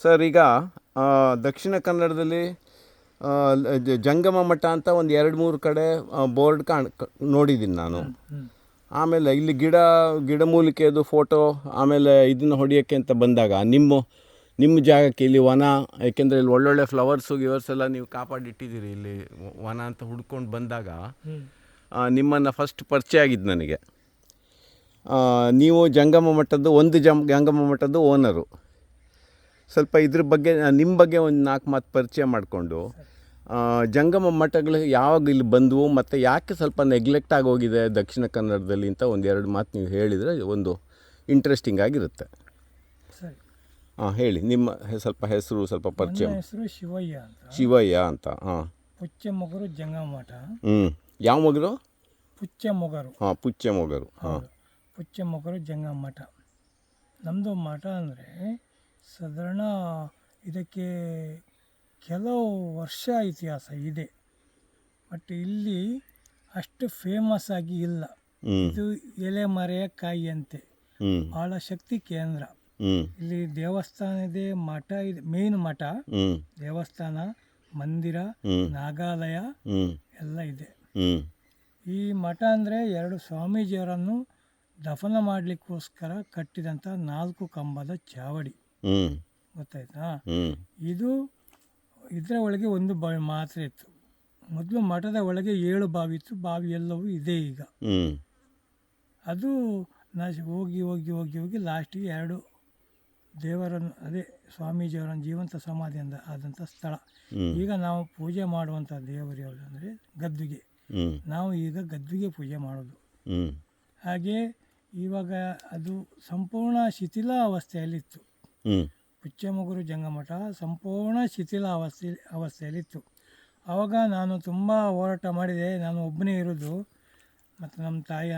Sir ಈಗ ದಕ್ಷಿಣ ಕನ್ನಡದಲ್ಲಿ ಜಂಗಮ ಮಠ ಅಂತ ಒಂದು 2-3 ಕಡೆ ಬೋರ್ಡ್ ನೋಡಿದ್ದೀನಿ ನಾನು. ಆಮೇಲೆ ಇಲ್ಲಿ ಗಿಡಮೂಲಿಕೆದು ಫೋಟೋ ಆಮೇಲೆ ಇದನ್ನು ಹೊಡಿಯೋಕ್ಕೆ ಅಂತ ಬಂದಾಗ ನಿಮ್ಮ ಜಾಗಕ್ಕೆ ಇಲ್ಲಿ ವನ, ಏಕೆಂದರೆ ಇಲ್ಲಿ ಒಳ್ಳೊಳ್ಳೆ ಫ್ಲವರ್ಸು ಗಿವರ್ಸ್ ಎಲ್ಲ ನೀವು ಕಾಪಾಡಿಟ್ಟಿದ್ದೀರಿ. ಇಲ್ಲಿ ವನ ಅಂತ ಹುಡ್ಕೊಂಡು ಬಂದಾಗ ನಿಮ್ಮನ್ನು ಫಸ್ಟ್ ಪರಿಚಯ ಆಗಿದ್ದು ನನಗೆ. ನೀವು ಜಂಗಮ ಮಠದ್ದು ಓನರು. ಸ್ವಲ್ಪ ಇದ್ರ ಬಗ್ಗೆ ನಿಮ್ಮ ಬಗ್ಗೆ ಒಂದು 4 ಮಾತು ಪರಿಚಯ ಮಾಡಿಕೊಂಡು, ಜಂಗಮ ಮಠಗಳು ಯಾವಾಗ ಇಲ್ಲಿ ಬಂದವು ಮತ್ತು ಯಾಕೆ ಸ್ವಲ್ಪ ನೆಗ್ಲೆಕ್ಟ್ ಆಗೋಗಿದೆ ದಕ್ಷಿಣ ಕನ್ನಡದಲ್ಲಿ ಅಂತ 1-2 ಮಾತು ನೀವು ಹೇಳಿದರೆ ಒಂದು ಇಂಟ್ರೆಸ್ಟಿಂಗ್ ಆಗಿರುತ್ತೆ. ಸರಿ, ಹೇಳಿ. ನಿಮ್ಮ ಸ್ವಲ್ಪ ಹೆಸರು ಸ್ವಲ್ಪ ಪರಿಚಯ. ಹೆಸರು ಶಿವಯ್ಯ ಅಂತ. ಪುಚ್ಚಮೊಗರು ಜಂಗಮ ಮಠ. ಯಾವ ಮೊಗರು? ಪುಚ್ಚಮೊಗರು. ಪುಚ್ಚಮೊಗರು. ಪುಚ್ಚಮೊಗರು ಜಂಗಮ ಮಠ. ನಮ್ಮದು ಮಠ ಅಂದರೆ ಸಾಧಾರಣ ಇದಕ್ಕೆ ಕೆಲವು ವರ್ಷ ಇತಿಹಾಸ ಇದೆ, ಬಟ್ ಇಲ್ಲಿ ಅಷ್ಟು ಫೇಮಸ್ ಆಗಿ ಇಲ್ಲ. ಇದು ಎಲೆ ಮರೆಯ ಕಾಯಿಯಂತೆ ಭಾಳ ಶಕ್ತಿ ಕೇಂದ್ರ. ಇಲ್ಲಿ ದೇವಸ್ಥಾನ ಇದೆ, ಮಠ ಇದೆ, ಮೇನ್ ಮಠ, ದೇವಸ್ಥಾನ, ಮಂದಿರ, ನಾಗಾಲಯ ಎಲ್ಲ ಇದೆ. ಈ ಮಠ ಅಂದರೆ 2 ಸ್ವಾಮೀಜಿಯವರನ್ನು ದಫನ ಮಾಡಲಿಕ್ಕೋಸ್ಕರ ಕಟ್ಟಿದಂಥ 4 ಕಂಬದ ಚಾವಡಿ. ಗೊತ್ತಾಯ್ತಾ? ಇದರ ಒಳಗೆ ಒಂದು ಬಾವಿ ಮಾತ್ರ ಇತ್ತು. ಮೊದಲು ಮಠದ ಒಳಗೆ 7 ಬಾವಿ ಇತ್ತು. ಬಾವಿ ಎಲ್ಲವೂ ಇದೆ ಈಗ. ಅದು ಹೋಗಿ ಹೋಗಿ ಹೋಗಿ ಹೋಗಿ ಲಾಸ್ಟಿಗೆ 2 ದೇವರನ್ನು, ಅದೇ ಸ್ವಾಮೀಜಿಯವರನ್ನು ಜೀವಂತ ಸಮಾಧಿ ಆದಂಥ ಸ್ಥಳ. ಈಗ ನಾವು ಪೂಜೆ ಮಾಡುವಂಥ ದೇವರು ಯಾವುದಂದರೆ ಗದ್ದುಗೆ. ನಾವು ಈಗ ಗದ್ದುಗೆ ಪೂಜೆ ಮಾಡೋದು. ಹಾಗೆ ಇವಾಗ ಅದು ಸಂಪೂರ್ಣ ಶಿಥಿಲ ಅವಸ್ಥೆಯಲ್ಲಿತ್ತು. ಪುಚ್ಚಮೊಗರು ಜಂಗಮಠ ಸಂಪೂರ್ಣ ಶಿಥಿಲ ಅವಸ್ಥೆಯಲ್ಲಿತ್ತು. ಆವಾಗ ನಾನು ತುಂಬ ಹೋರಾಟ ಮಾಡಿದೆ. ನಾನು ಒಬ್ಬನೇ ಇರೋದು, ಮತ್ತು ನಮ್ಮ ತಾಯಿ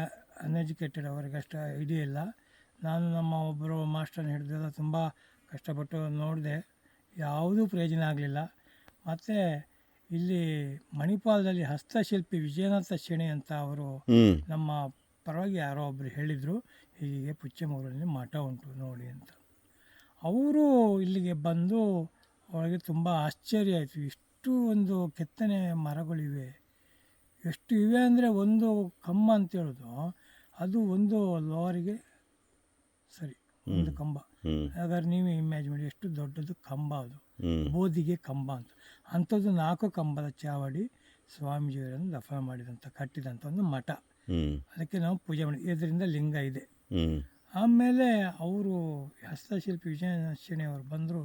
ಅನ್ಎಜುಕೇಟೆಡ್, ಅವರಿಗೆ ಅಷ್ಟು ಐಡಿಯಾ ಇಲ್ಲ. ನಾನು ನಮ್ಮ ಒಬ್ಬರು ಮಾಸ್ಟರ್ನ ಹಿಡಿದೆಲ್ಲ ತುಂಬ ಕಷ್ಟಪಟ್ಟು ನೋಡಿದೆ, ಯಾವುದೂ ಪ್ರಯೋಜನ ಆಗಲಿಲ್ಲ. ಮತ್ತು ಇಲ್ಲಿ ಮಣಿಪಾಲದಲ್ಲಿ ಹಸ್ತಶಿಲ್ಪಿ ವಿಜಯನಾಥ ಶೆಣೆ ಅಂತ ಅವರು ನಮ್ಮ ಪರವಾಗಿ ಯಾರೋ ಒಬ್ಬರು ಹೇಳಿದರು, ಹೀಗೆ ಪುಚ್ಚಮೊಗರಲ್ಲಿ ಮಠ ಉಂಟು ನೋಡಿ ಅಂತ. ಅವರು ಇಲ್ಲಿಗೆ ಬಂದು ಅವರಿಗೆ ತುಂಬ ಆಶ್ಚರ್ಯ ಆಯಿತು. ಇಷ್ಟು ಒಂದು ಕೆತ್ತನೆ ಮರಗಳಿವೆ, ಎಷ್ಟು ಇವೆ ಅಂದರೆ ಒಂದು ಕಂಬ ಅಂತ ಹೇಳೋದು, ಅದು ಒಂದು ಲೋರಿಗೆ ಸರಿ ಒಂದು ಕಂಬ. ಹಾಗಾದ್ರೆ ನೀವು ಇಮ್ಯಾಜಿನ್ ಮಾಡಿ ಎಷ್ಟು ದೊಡ್ಡದು ಕಂಬ, ಅದು ಬೋದಿಗೆ ಕಂಬ ಅಂತ. ಅಂಥದ್ದು 4 ಕಂಬದ ಚಾವಡಿ ಸ್ವಾಮೀಜಿಯವರನ್ನು ದಫನ ಮಾಡಿದಂಥ ಕಟ್ಟಿದಂಥ ಒಂದು ಮಠ. ಅದಕ್ಕೆ ನಾವು ಪೂಜೆ ಮಾಡಿ, ಇದರಿಂದ ಲಿಂಗ ಇದೆ. ಆಮೇಲೆ ಅವರು ಹಸ್ತಶಿಲ್ಪಿ ವಿಜಯನಾಥ ಶೆಣೆ ಅವರು ಬಂದರು,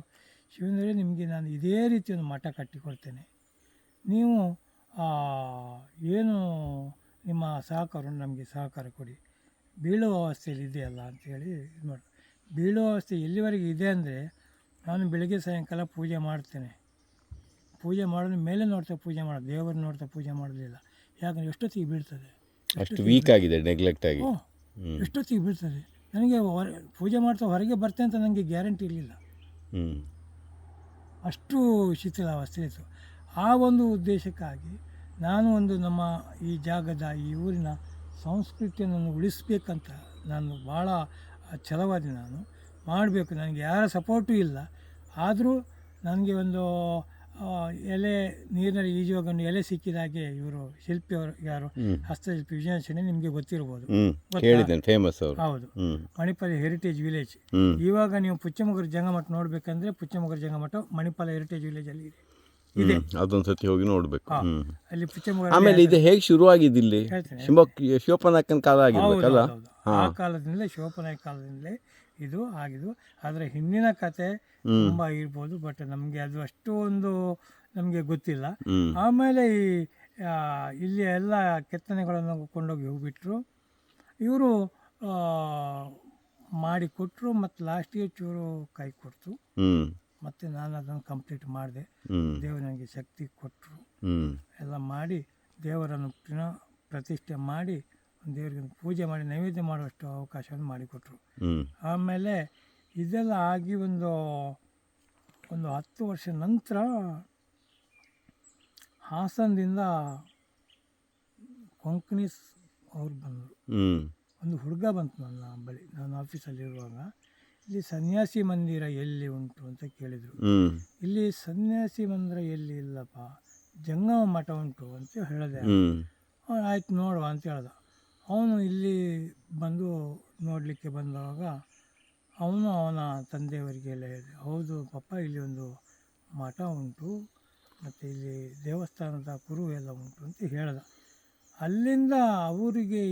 ಶಿವೇಂದ್ರ ನಿಮಗೆ ನಾನು ಇದೇ ರೀತಿ ಒಂದು ಮಠ ಕಟ್ಟಿಕೊಡ್ತೇನೆ, ನೀವು ಏನು ನಿಮ್ಮ ನಮಗೆ ಸಹಕಾರ ಕೊಡಿ, ಬೀಳುವ ಅವಸ್ಥೆಯಲ್ಲಿ ಇದೆಯಲ್ಲ ಅಂಥೇಳಿ ಇದು ಮಾಡಿ. ಬೀಳುವ ಅವಸ್ಥೆ ಎಲ್ಲಿವರೆಗೆ ಇದೆ ಅಂದರೆ, ನಾನು ಬೆಳಗ್ಗೆ ಸಾಯಂಕಾಲ ಪೂಜೆ ಮಾಡ್ತೇನೆ, ಪೂಜೆ ಮಾಡೋದು ಮೇಲೆ ನೋಡ್ತಾ ಪೂಜೆ ಮಾಡೋದು, ದೇವರು ನೋಡ್ತಾ ಪೂಜೆ ಮಾಡೋದಿಲ್ಲ. ಯಾಕಂದರೆ ಎಷ್ಟೊತ್ತಿಗೆ ಬೀಳ್ತದೆ, ಅಷ್ಟು ವೀಕ್ ಆಗಿದೆ, ನೆಗ್ಲೆಕ್ಟ್ ಆಗಿ. ಎಷ್ಟೊತ್ತಿಗೆ ಬೀಳ್ತದೆ. ನನಗೆ ಪೂಜೆ ಮಾಡ್ತಾ ಹೊರಗೆ ಬರ್ತೇನೆ ಅಂತ ನನಗೆ ಗ್ಯಾರಂಟಿ ಇರಲಿಲ್ಲ, ಅಷ್ಟು ಶಿಥಿಲಾವಸ್ಥೆ ಇತ್ತು. ಆ ಒಂದು ಉದ್ದೇಶಕ್ಕಾಗಿ ನಾನು ಒಂದು ನಮ್ಮ ಈ ಜಾಗದ, ಈ ಊರಿನ ಸಂಸ್ಕೃತಿಯನ್ನು ಉಳಿಸ್ಬೇಕಂತ ನಾನು ಭಾಳ ಛಲವಾದಿ. ನಾನು ಮಾಡಬೇಕು, ನನಗೆ ಯಾರ ಸಪೋರ್ಟು ಇಲ್ಲ. ಆದರೂ ನನಗೆ ಒಂದು ಎಲೆ ನೀರಿನಲ್ಲಿ ಈಜುವಾಗ ಒಂದು ಎಲೆ ಸಿಕ್ಕಿದಾಗೆ ಇವರು ಶಿಲ್ಪಿಯವರು, ಯಾರು ಹಸ್ತಶಿಲ್ಪಿ ವಿಜಯನಾಥ ಶೆಣೆ, ನಿಮಗೆ ಗೊತ್ತಿರ್ಬೋದು, ಫೇಮಸ್. ಹೌದು, ಮಣಿಪಾಲ ಹೆರಿಟೇಜ್ ವಿಲೇಜ್. ಇವಾಗ ನೀವು ಪುಚ್ಚಮೊಗರು ಜಂಗಮಠ ನೋಡಬೇಕಂದ್ರೆ ಪುಚ್ಚಮೊಗರು ಜಂಗಮಠ ಮಣಿಪಾಲ ಹೆರಿಟೇಜ್ ವಿಲೇಜಲ್ಲಿ ಇದೆ. ಅದೊಂದು ಸತಿ ಹೋಗಿ ನೋಡಬೇಕು. ಅಲ್ಲಿ ಪುಚ್ಚಮೊಗರು. ಆಮೇಲೆ ಇದು ಹೇಗೆ ಶುರುವಾಗಿದ್ದು ಇಲ್ಲಿ? ಶಿವಪ್ಪನಾಯಕನ ಕಾಲ ಆಗಿರ್ಬೇಕಲ್ಲ? ಆ ಕಾಲದಿಂದಲೇ, ಶಿವಪ್ಪನಾಯಕ ಕಾಲದಿಂದಲೇ ಇದು ಆಗಿದ್ದು. ಅದರ ಹಿಂದಿನ ಕತೆ ತುಂಬ ಇರ್ಬೋದು, ಬಟ್ ನಮಗೆ ಅದು ಅಷ್ಟೊಂದು ನಮಗೆ ಗೊತ್ತಿಲ್ಲ. ಆಮೇಲೆ ಇಲ್ಲಿ ಎಲ್ಲ ಕೆತ್ತನೆಗಳನ್ನು ಕೊಂಡೋಗಿ ಹೋಗ್ಬಿಟ್ರು ಇವರು, ಮಾಡಿಕೊಟ್ರು. ಮತ್ತು ಲಾಸ್ಟಿಗೆ ಚೂರು ಕೈ ಕೊಡ್ತು. ಮತ್ತು ನಾನು ಅದನ್ನು ಕಂಪ್ಲೀಟ್ ಮಾಡಿದೆ. ದೇವರು ನನಗೆ ಶಕ್ತಿ ಕೊಟ್ಟರು, ಎಲ್ಲ ಮಾಡಿ ದೇವರನ್ನು ಪುನಃ ಪ್ರತಿಷ್ಠೆ ಮಾಡಿ ದೇವರಿಗೆ ಪೂಜೆ ಮಾಡಿ ನೈವೇದ್ಯ ಮಾಡುವಷ್ಟು ಅವಕಾಶವನ್ನು ಮಾಡಿಕೊಟ್ರು. ಆಮೇಲೆ ಇದೆಲ್ಲ ಆಗಿ ಒಂದು 10 ವರ್ಷ ನಂತರ ಹಾಸನದಿಂದ ಕೊಂಕಣಿಸ್ ಅವ್ರು ಬಂದರು. ಒಂದು ಹುಡುಗ ಬಂತು ನನ್ನ ಬಳಿ, ನಾನು ಆಫೀಸಲ್ಲಿರುವಾಗ, ಇಲ್ಲಿ ಸನ್ಯಾಸಿ ಮಂದಿರ ಎಲ್ಲಿ ಉಂಟು ಅಂತ ಕೇಳಿದರು. ಇಲ್ಲಿ ಸನ್ಯಾಸಿ ಮಂದಿರ ಎಲ್ಲಿ ಇಲ್ಲಪ್ಪ, ಜಂಗಮ ಮಠ ಉಂಟು ಅಂತ ಹೇಳಿದೆ. ಆಯ್ತು ನೋಡುವ ಅಂತ ಹೇಳ್ದ. ಅವನು ಇಲ್ಲಿ ಬಂದು ನೋಡಲಿಕ್ಕೆ ಬಂದಾಗ ಅವನ ತಂದೆಯವರಿಗೆಲ್ಲ ಹೇಳಿದೆ, ಹೌದು ಪಾಪ ಇಲ್ಲಿ ಒಂದು ಮಠ ಉಂಟು ಮತ್ತು ಇಲ್ಲಿ ದೇವಸ್ಥಾನದ ಕುರು ಎಲ್ಲ ಉಂಟು ಅಂತ ಹೇಳ್ದ. ಅಲ್ಲಿಂದ ಅವರಿಗೆ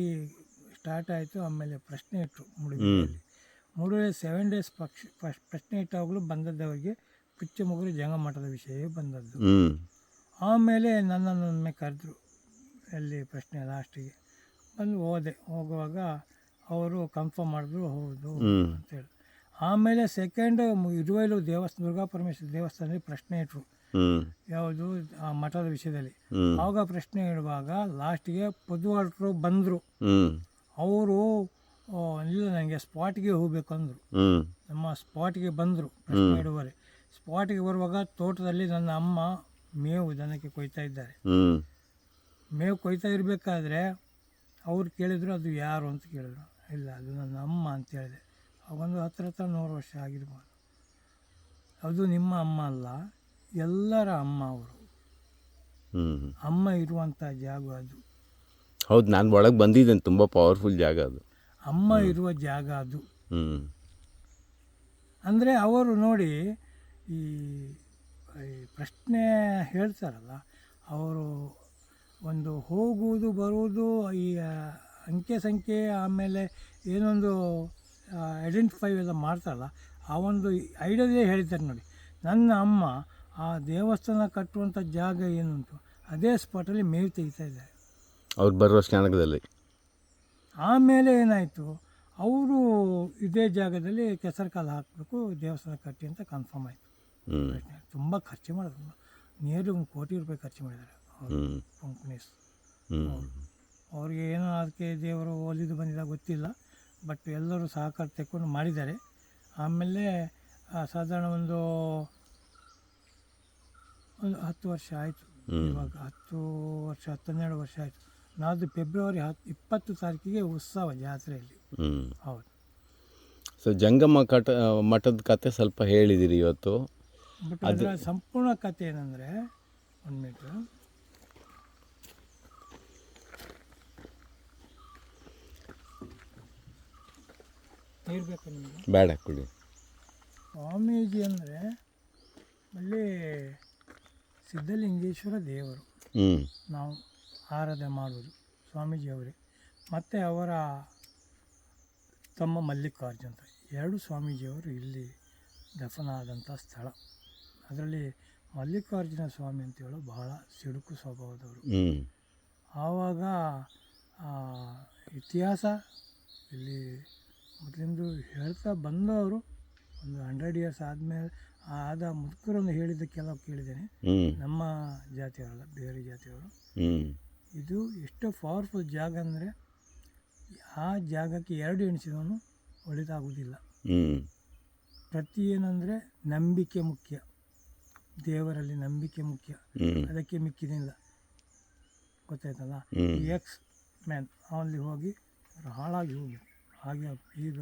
ಸ್ಟಾರ್ಟ್ ಆಯಿತು. ಆಮೇಲೆ ಪ್ರಶ್ನೆ ಇಟ್ಟರು ಮೂಡುಗೆಯಲ್ಲಿ 7 days ಪ್ರಶ್ನೆ ಇಟ್ಟಾಗಲೂ ಬಂದದ್ದವರಿಗೆ ಪಿಚ್ಚಮುಗುರು ಜಂಗಮ ಮಠದ ವಿಷಯವೇ ಬಂದದ್ದು. ಆಮೇಲೆ ನನ್ನನ್ನೊಮ್ಮೆ ಕರೆದ್ರು, ಅಲ್ಲಿ ಪ್ರಶ್ನೆ ಲಾಸ್ಟಿಗೆ ಬಂದು ಹೋಗುವಾಗ ಅವರು ಕನ್ಫರ್ಮ್ ಮಾಡಿದ್ರು, ಹೌದು ಅಂತೇಳಿ. ಆಮೇಲೆ ಸೆಕೆಂಡ್ ಇರುವೈಲು ದುರ್ಗಾ ಪರಮೇಶ್ವರಿ ದೇವಸ್ಥಾನದಲ್ಲಿ ಪ್ರಶ್ನೆ ಇಟ್ಟರು, ಯಾವುದು ಆ ಮಠದ ವಿಷಯದಲ್ಲಿ. ಆವಾಗ ಪ್ರಶ್ನೆ ಇಡುವಾಗ ಲಾಸ್ಟಿಗೆ ಪೊದುವಾಳ್ರು ಬಂದರು. ಅವರು ಇಲ್ಲ ನನಗೆ ಸ್ಪಾಟ್ಗೆ ಹೋಗ್ಬೇಕು ಅಂದರು. ನಮ್ಮ ಸ್ಪಾಟ್ಗೆ ಬಂದರು ಪ್ರಶ್ನೆ ಇಡುವರೆ. ಸ್ಪಾಟ್ಗೆ ಬರುವಾಗ ತೋಟದಲ್ಲಿ ನನ್ನ ಅಮ್ಮ ಮೇವು ದನಕ್ಕೆ ಕೊಯ್ತಾ ಇದ್ದಾರೆ. ಮೇವು ಕೊಯ್ತಾ ಇರಬೇಕಾದ್ರೆ ಅವ್ರು ಕೇಳಿದ್ರು, ಅದು ಯಾರು ಅಂತ ಕೇಳಿದ್ರು. ಇಲ್ಲ, ಅದು ನನ್ನ ಅಮ್ಮ ಅಂತ ಹೇಳಿದೆ. ಅವಾಗೊಂದು 100 ವರ್ಷ ಆಗಿರ್ಬೋದು. ಅದು ನಿಮ್ಮ ಅಮ್ಮ ಅಲ್ಲ, ಎಲ್ಲರ ಅಮ್ಮ. ಅವರು ಅಮ್ಮ ಇರುವಂಥ ಜಾಗ ಅದು. ಹೌದು, ನಾನು ಒಳಗೆ ಬಂದಿದ್ದೇನೆ. ತುಂಬ ಪವರ್ಫುಲ್ ಜಾಗ ಅದು, ಅಮ್ಮ ಇರುವ ಜಾಗ ಅದು. ಅಂದರೆ ಅವರು ನೋಡಿ, ಈ ಪ್ರಶ್ನೆ ಹೇಳ್ತಾರಲ್ಲ, ಅವರು ಒಂದು ಹೋಗುವುದು ಬರುವುದು, ಈ ಅಂಕೆ ಸಂಖ್ಯೆ, ಆಮೇಲೆ ಏನೊಂದು ಐಡೆಂಟಿಫೈ ಎಲ್ಲ ಮಾಡ್ತಾರಲ್ಲ, ಆ ಒಂದು ಐಡಿಯಾದೇ ಹೇಳಿದ್ದಾರೆ ನೋಡಿ. ನನ್ನ ಅಮ್ಮ ಆ ದೇವಸ್ಥಾನ ಕಟ್ಟುವಂಥ ಜಾಗ ಏನುಂಟು ಅದೇ ಸ್ಪಾಟಲ್ಲಿ ಮೇವು ತೆಗಿತಾ ಇದ್ದಾರೆ ಅವ್ರು ಬರುವ ಸ್ನಾನಕದಲ್ಲಿ. ಆಮೇಲೆ ಏನಾಯಿತು, ಅವರು ಇದೇ ಜಾಗದಲ್ಲಿ ಕೆಸರು ಕಾಲು ಹಾಕಬೇಕು, ದೇವಸ್ಥಾನ ಕಟ್ಟಿ ಅಂತ ಕನ್ಫರ್ಮ್ ಆಯಿತು. ತುಂಬ ಖರ್ಚು ಮಾಡಿದ್ರು, ನಿಯರ್ಲಿ 1 ಕೋಟಿ ರೂಪಾಯಿ ಖರ್ಚು ಮಾಡಿದ್ದಾರೆ ಅವರು ಕೊಂಕಣೀಸ್. ಅವ್ರಿಗೆ ಏನೋ ಅದಕ್ಕೆ ದೇವರು ಒಲಿದು ಬಂದಿಲ್ಲ ಗೊತ್ತಿಲ್ಲ, ಬಟ್ ಎಲ್ಲರೂ ಸಹಕಾರ ತೆಕ್ಕೊಂಡು ಮಾಡಿದ್ದಾರೆ. ಆಮೇಲೆ ಸಾಧಾರಣ ಒಂದು 10 ವರ್ಷ ಆಯಿತು. ಇವಾಗ 10 ವರ್ಷ 12 ವರ್ಷ ಆಯಿತು. ನಾದು ಫೆಬ್ರವರಿ 20 ತಾರೀಕಿಗೆ ಉತ್ಸವ ಜಾತ್ರೆಯಲ್ಲಿ. ಹೌದು. ಸೊ ಜಂಗಮ ಮಠದ ಕತೆ ಸ್ವಲ್ಪ ಹೇಳಿದಿರಿ ಇವತ್ತು. ಬಟ್ ಅದರ ಸಂಪೂರ್ಣ ಕತೆ ಏನಂದರೆ, 1 ಮಿನಿಟ್ ನೀರು ಬೇಕು ನಿಮಗೆ? ಬೇಡ, ಕುಡಿ. ಸ್ವಾಮೀಜಿ ಅಂದರೆ ಅಲ್ಲಿ ಸಿದ್ಧಲಿಂಗೇಶ್ವರ ದೇವರು ನಾವು ಆರಾಧನೆ ಮಾಡುವುದು ಸ್ವಾಮೀಜಿಯವರೇ. ಮತ್ತು ಅವರ ತಮ್ಮ ಮಲ್ಲಿಕಾರ್ಜುನ ಅಂತ 2 ಸ್ವಾಮೀಜಿಯವರು ಇಲ್ಲಿ ದಫನಾದಂಥ ಸ್ಥಳ. ಅದರಲ್ಲಿ ಮಲ್ಲಿಕಾರ್ಜುನ ಸ್ವಾಮಿ ಅಂತೇಳೋ ಬಹಳ ಸಿಡುಕು ಸ್ವಭಾವದವರು. ಆವಾಗ ಇತಿಹಾಸ ಇಲ್ಲಿ ಮೊದಲಿಂದು ಹೇಳ್ತಾ ಬಂದವರು, ಒಂದು 100 years ಆದಮೇಲೆ ಆದ ಮುದುಕರನ್ನು ಹೇಳಿದ್ದ ಕೆಲವು ಕೇಳಿದ್ದೇನೆ. ನಮ್ಮ ಜಾತಿಯವರಲ್ಲ, ಬೇರೆ ಜಾತಿಯವರು. ಇದು ಎಷ್ಟು ಪವರ್ಫುಲ್ ಜಾಗ ಅಂದರೆ, ಆ ಜಾಗಕ್ಕೆ 2 ಎಣಿಸಿದವನು ಒಳಿತಾಗುವುದಿಲ್ಲ. ಪ್ರತಿ ಏನಂದರೆ ನಂಬಿಕೆ ಮುಖ್ಯ, ದೇವರಲ್ಲಿ ನಂಬಿಕೆ ಮುಖ್ಯ, ಅದಕ್ಕೆ ಮಿಕ್ಕಿದಿಲ್ಲ. ಗೊತ್ತಾಯ್ತಲ್ಲ. X-Man ಅವನಲ್ಲಿ ಹೋಗಿ ಹಾಳಾಗಿ ಹೋಗಿ ಹಾಗೆ ಈಗ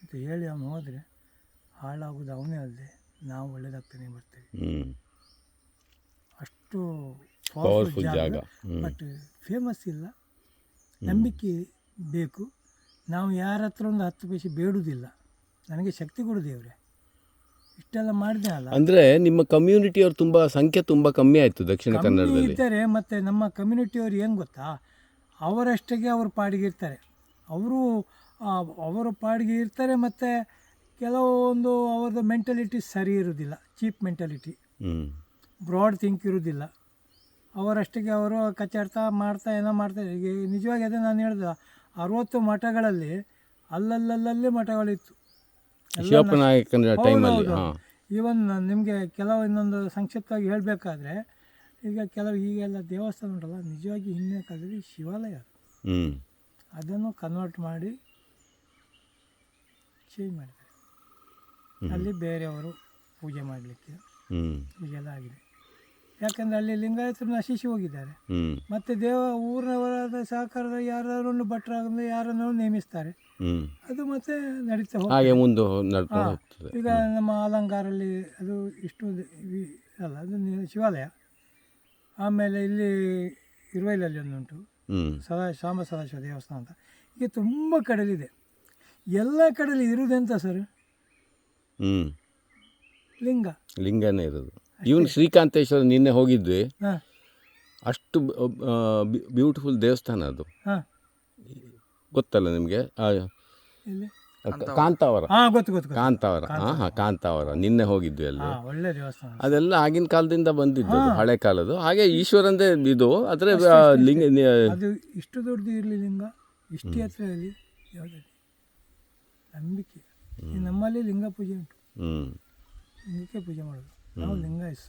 ಅಂತ ಹೇಳಿ ಅವನು ಹೋದರೆ ಹಾಳಾಗೋದು ಅವನೇ ಅಲ್ಲದೆ ನಾವು ಒಳ್ಳೆಯದಾಗ್ತಾನೆ ಬರ್ತೇವೆ. ಅಷ್ಟು ಪವರ್ಫುಲ್ ಜಾಗ. ಬಟ್ ಫೇಮಸ್ ಇಲ್ಲ, ನಂಬಿಕೆ ಬೇಕು. ನಾವು ಯಾರ ಹತ್ರ ಒಂದು 10 ಪೈಸೆ ಬೇಡುವುದಿಲ್ಲ, ನನಗೆ ಶಕ್ತಿ ಕೊಡು ದೇವ್ರೆ, ಇಷ್ಟೆಲ್ಲ ಮಾಡಿದೆ ಅಲ್ಲ. ಅಂದರೆ ನಿಮ್ಮ ಕಮ್ಯುನಿಟಿಯವ್ರು ತುಂಬ ಸಂಖ್ಯೆ ತುಂಬ ಕಮ್ಮಿ ಆಯಿತು ದಕ್ಷಿಣ ಕನ್ನಡದಲ್ಲಿ ಇದ್ದಾರೆ. ಮತ್ತು ನಮ್ಮ ಕಮ್ಯುನಿಟಿಯವ್ರು ಏನು ಗೊತ್ತಾ, ಅವರಷ್ಟಿಗೆ ಅವ್ರ ಪಾಡಿಗೆ ಇರ್ತಾರೆ. ಅವರ ಪಾಡಿಗೆ ಇರ್ತಾರೆ. ಮತ್ತು ಕೆಲವೊಂದು ಅವ್ರದ್ದು ಮೆಂಟಾಲಿಟಿ ಸರಿ ಇರೋದಿಲ್ಲ, ಚೀಪ್ ಮೆಂಟಾಲಿಟಿ, ಬ್ರಾಡ್ ಥಿಂಕ್ ಇರೋದಿಲ್ಲ. ಅವರಷ್ಟಿಗೆ ಅವರು ಕಚ್ಚಾಡ್ತಾ ಮಾಡ್ತಾ ಏನೋ ಮಾಡ್ತಾರೆ. ಈಗ ನಿಜವಾಗಿ ಅದೇ ನಾನು ಹೇಳಿದ 60 ಮಠಗಳಲ್ಲಿ ಅಲ್ಲಲ್ಲಲ್ಲೇ ಮಠಗಳಿತ್ತು. ಈವನ್ ನಿಮಗೆ ಕೆಲವು ಇನ್ನೊಂದು ಸಂಕ್ಷಿಪ್ತವಾಗಿ ಹೇಳಬೇಕಾದ್ರೆ, ಈಗ ಈಗೆಲ್ಲ ದೇವಸ್ಥಾನ ಉಂಟಲ್ಲ, ನಿಜವಾಗಿ ಹಿಂದಿನ ಕಾಲದಲ್ಲಿ ಶಿವಾಲಯ, ಅದನ್ನು ಕನ್ವರ್ಟ್ ಮಾಡಿ ಚೇಂಜ್ ಮಾಡಿದ್ದಾರೆ. ಅಲ್ಲಿ ಬೇರೆಯವರು ಪೂಜೆ ಮಾಡಲಿಕ್ಕೆ ಹೀಗೆಲ್ಲ ಆಗಿದೆ. ಯಾಕಂದರೆ ಅಲ್ಲಿ ಲಿಂಗಾಯತರು ನಶಿಸಿ ಹೋಗಿದ್ದಾರೆ. ಹ್ಞೂ ಮತ್ತು ಊರಿನವರಾದ ಸಹಕಾರದ ಯಾರನ್ನು ಭಟ್ರಾಗಂದ್ರೆ ಯಾರನ್ನು ನೇಮಿಸ್ತಾರೆ. ಹ್ಞೂ ಅದು ಮತ್ತೆ ನಡೀತಾ ಹೋಗ್ತದೆ. ಹಾಗೆ ಮುಂದೆ ನಡ್ಕೊಂಡು ಹೋಗ್ತದೆ. ಈಗ ನಮ್ಮ ಅಲಂಗಾರಲ್ಲಿ ಅದು ಇಷ್ಟು ಅಲ್ಲ, ಅದು ಶಿವಾಲಯ. ಆಮೇಲೆ ಇಲ್ಲಿ ಇರುವೈಲಲ್ಲಿ ಒಂದುಂಟು ಸಾಂಬ ಸದಾಶಿವ ದೇವಸ್ಥಾನ ಅಂತ. ಈಗ ತುಂಬ ಕಡೆಯಲ್ಲಿದೆ. ಎಲ್ಲ ಕಡೆಯಲ್ಲಿ ಇರುವುದೆಂತ ಸರ್? ಲಿಂಗನೇ ಇರೋದು. ಇವನು ಶ್ರೀಕಾಂತೇಶ್ವರ ನಿನ್ನೆ ಹೋಗಿದ್ವಿ. ಹಾಂ ಅಷ್ಟು ಬ್ಯೂಟಿಫುಲ್ ದೇವಸ್ಥಾನ ಅದು. ಹಾಂ ಗೊತ್ತಲ್ಲ ನಿಮಗೆ? ಇಲ್ಲಿ ಕಾಂತಾವರ. ಹಾಂ ಗೊತ್ತು ಕಾಂತಾವರ. ಹಾಂ ಕಾಂತಾವರ ನಿನ್ನೆ ಹೋಗಿದ್ವಿ ಅಲ್ಲಿ. ಒಳ್ಳೆ ದೇವಸ್ಥಾನ. ಅದೆಲ್ಲ ಆಗಿನ ಕಾಲದಿಂದ ಬಂದಿದ್ದು, ಅದು ಹಳೆ ಕಾಲದ್ದು. ಹಾಗೆ ಈಶ್ವರಂದೇ ಇದು. ಆದರೆ ಲಿಂಗ ಅದು ಇಷ್ಟು ದೊಡ್ಡದು ಇರಲಿ ಲಿಂಗ, ಇಷ್ಟು ಹತ್ರ ಇರಲಿ, ಯಾವುದೇ ನಂಬಿಕೆ. ನಮ್ಮಲ್ಲಿ ಲಿಂಗ ಪೂಜೆ ಉಂಟು. ಲಿಂಗಕ್ಕೆ ಪೂಜೆ ಮಾಡೋದು ನಾವು ಲಿಂಗಾಯಸ್.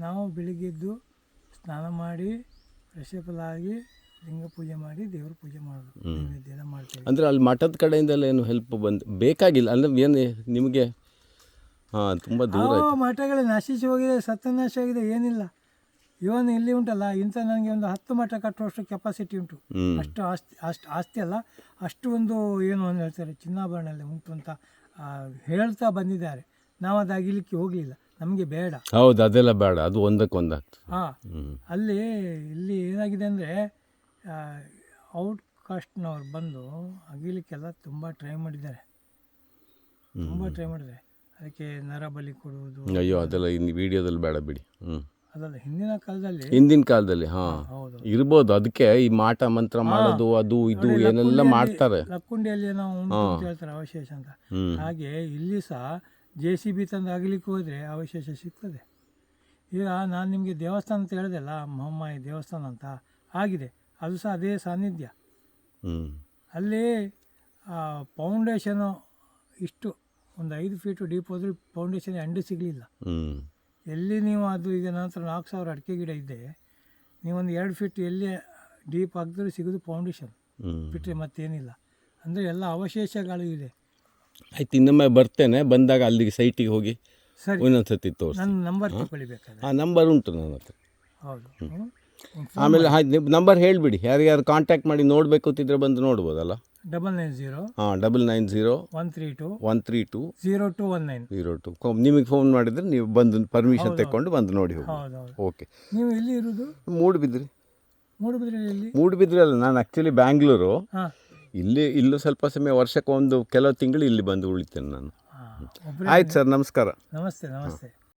ನಾವು ಬೆಳಿಗ್ಗೆ ಎದ್ದು ಸ್ನಾನ ಮಾಡಿ ಫ್ರೆಶ್ ಆಗಿ ಲಿಂಗ ಪೂಜೆ ಮಾಡಿ ದೇವ್ರ ಪೂಜೆ ಮಾಡೋದು, ನೈವೇದ್ಯ ಮಾಡ್ತೀವಿ. ಅಂದರೆ ಅಲ್ಲಿ ಮಠದ ಕಡೆಯಿಂದೆಲ್ಲ ಏನು ಹೆಲ್ಪ್ ಬೇಕಾಗಿಲ್ಲ ಅಂದರೆ ಏನು ನಿಮಗೆ? ಹಾಂ, ತುಂಬ ದೂರ ಮಠಗಳು ನಶಿಸಿ ಹೋಗಿದೆ, ಸತ್ಯನಾಶ ಆಗಿದೆ, ಏನಿಲ್ಲ. ಇವನು ಇಲ್ಲಿ ಉಂಟಲ್ಲ, ಇಂಥ ನನಗೆ ಒಂದು 10 ಮಠ ಕಟ್ಟುವಷ್ಟು ಕೆಪಾಸಿಟಿ ಉಂಟು. ಅಷ್ಟು ಆಸ್ತಿ ಅಲ್ಲ, ಅಷ್ಟು ಒಂದು ಏನು ಅಂತ ಹೇಳ್ತಾರೆ ಚಿನ್ನಾಭರಣದಲ್ಲಿ ಉಂಟು ಅಂತ ಹೇಳ್ತಾ ಬಂದಿದ್ದಾರೆ. ನಾವು ಅದು ಅಗಿಲಿಕ್ಕೆ ಹೋಗಲಿಲ್ಲ, ನಮಗೆ ಬೇಡ. ಹೌದು, ಅದೆಲ್ಲ ಬೇಡ, ಅದು ಒಂದಕ್ಕೊಂದಾಗ್ತದೆ. ಅಲ್ಲಿ ಇಲ್ಲಿ ಏನಾಗಿದೆ ಅಂದರೆ ಔಟ್ ಕಾಸ್ಟ್ನವ್ರು ಬಂದು ಅಗಿಲಿಕ್ಕೆಲ್ಲ ತುಂಬ ಟ್ರೈ ಮಾಡಿದ್ದಾರೆ. ಅದಕ್ಕೆ ನರಬಲಿ ಕೊಡುವುದು. ಅಯ್ಯೋ, ಅದೆಲ್ಲ ಇನ್ನು ವಿಡಿಯೋದಲ್ಲಿ ಬೇಡ ಬಿಡಿ. ಅದಲ್ಲ, ಹಿಂದಿನ ಕಾಲದಲ್ಲಿ ಇರ್ಬೋದು. ಅದಕ್ಕೆ ಈ ಮಾಟ ಮಂತ್ರ ಮಾಡೋದು ಅದು ಇದು ಏನೆಲ್ಲ ಮಾಡ್ತಾರೆ. ಲಕ್ಕುಂಡಿಯಲ್ಲಿ ನಾವು ಉಂಟು ಅಂತ ಹೇಳ್ತಾರೆ ಅವಶೇಷ ಅಂತ. ಹಾಗೆ ಇಲ್ಲಿ ಸಹ JCB ತಂದು ಅಗಲಿಕ್ಕೆ ಹೋದರೆ ಅವಶೇಷ ಸಿಗ್ತದೆ. ಈಗ ನಾನು ನಿಮಗೆ ದೇವಸ್ಥಾನ ಅಂತ ಹೇಳಿದೆಲ್ಲ, ಮಹಮ್ಮಾಯಿ ದೇವಸ್ಥಾನ ಅಂತ ಆಗಿದೆ, ಅದು ಸಹ ಅದೇ ಸಾನ್ನಿಧ್ಯ. ಅಲ್ಲಿ ಫೌಂಡೇಶನು ಇಷ್ಟು ಒಂದು 5 ಫೀಟು ಡೀಪ್ ಹೋದ್ರೆ ಫೌಂಡೇಶನ್ ಎಂಡು ಸಿಗಲಿಲ್ಲ. ಎಲ್ಲಿ ನೀವು ಅದು ಈಗ ನಂತರ 4000 ಅಡಿಕೆ ಗಿಡ ಇದೆ, ನೀವೊಂದು 2 ಫೀಟ್ ಎಲ್ಲಿ ಡೀಪ್ ಹಾಕಿದ್ರೂ ಸಿಗೋದು ಫೌಂಡೇಶನ್ ಬಿಟ್ಟರೆ ಮತ್ತೇನಿಲ್ಲ. ಅಂದರೆ ಎಲ್ಲ ಅವಶೇಷಗಳು ಇದೆ. ಆಯ್ತು, ಇನ್ನೊಮ್ಮೆ ಬರ್ತೇನೆ. ಬಂದಾಗ ಅಲ್ಲಿಗೆ ಸೈಟಿಗೆ ಹೋಗಿ ಸರಿ, ಒಂದೊಂದ್ಸತಿ ತೋರಿಸಿ. ನನ್ನ ನಂಬರ್ ತಗೊಳ್ಬೇಕಾದ್ರೆ. ನಂಬರ್ ಉಂಟು ನನ್ನ ಹತ್ರ. ಹೌದು. ಆಮೇಲೆ ನಂಬರ್ ಹೇಳಿಬಿಡಿ, ಯಾರ್ಯಾರು ಕಾಂಟ್ಯಾಕ್ಟ್ ಮಾಡಿ ನೋಡಬೇಕು ಅಂತಿದ್ರೆ ಬಂದು ನೋಡ್ಬೋದಲ್ಲ. 990 990 132 0219. ನಿಮಗೆ ಫೋನ್ ಮಾಡಿದರೆ ನೀವು ಬಂದು ಪರ್ಮಿಷನ್ ತಗೊಂಡು ಬಂದು ನೋಡಿ ಹೋಗಿ. ಓಕೆ. ನೀವು ಎಲ್ಲಿ ಇರೋದು? ಮೂಡುಬಿದ್ರೆ ಅಲ್ಲ, ನಾನು ಆ್ಯಕ್ಚುಲಿ ಬ್ಯಾಂಗ್ಳೂರು. ಇಲ್ಲೂ ಸ್ವಲ್ಪ ಸಮಯ, ವರ್ಷಕ್ಕೆ ಕೆಲವು ತಿಂಗಳು ಇಲ್ಲಿ ಬಂದು ಉಳಿತೇನೆ ನಾನು. ಆಯ್ತು ಸರ್, ನಮಸ್ಕಾರ. ನಮಸ್ತೆ.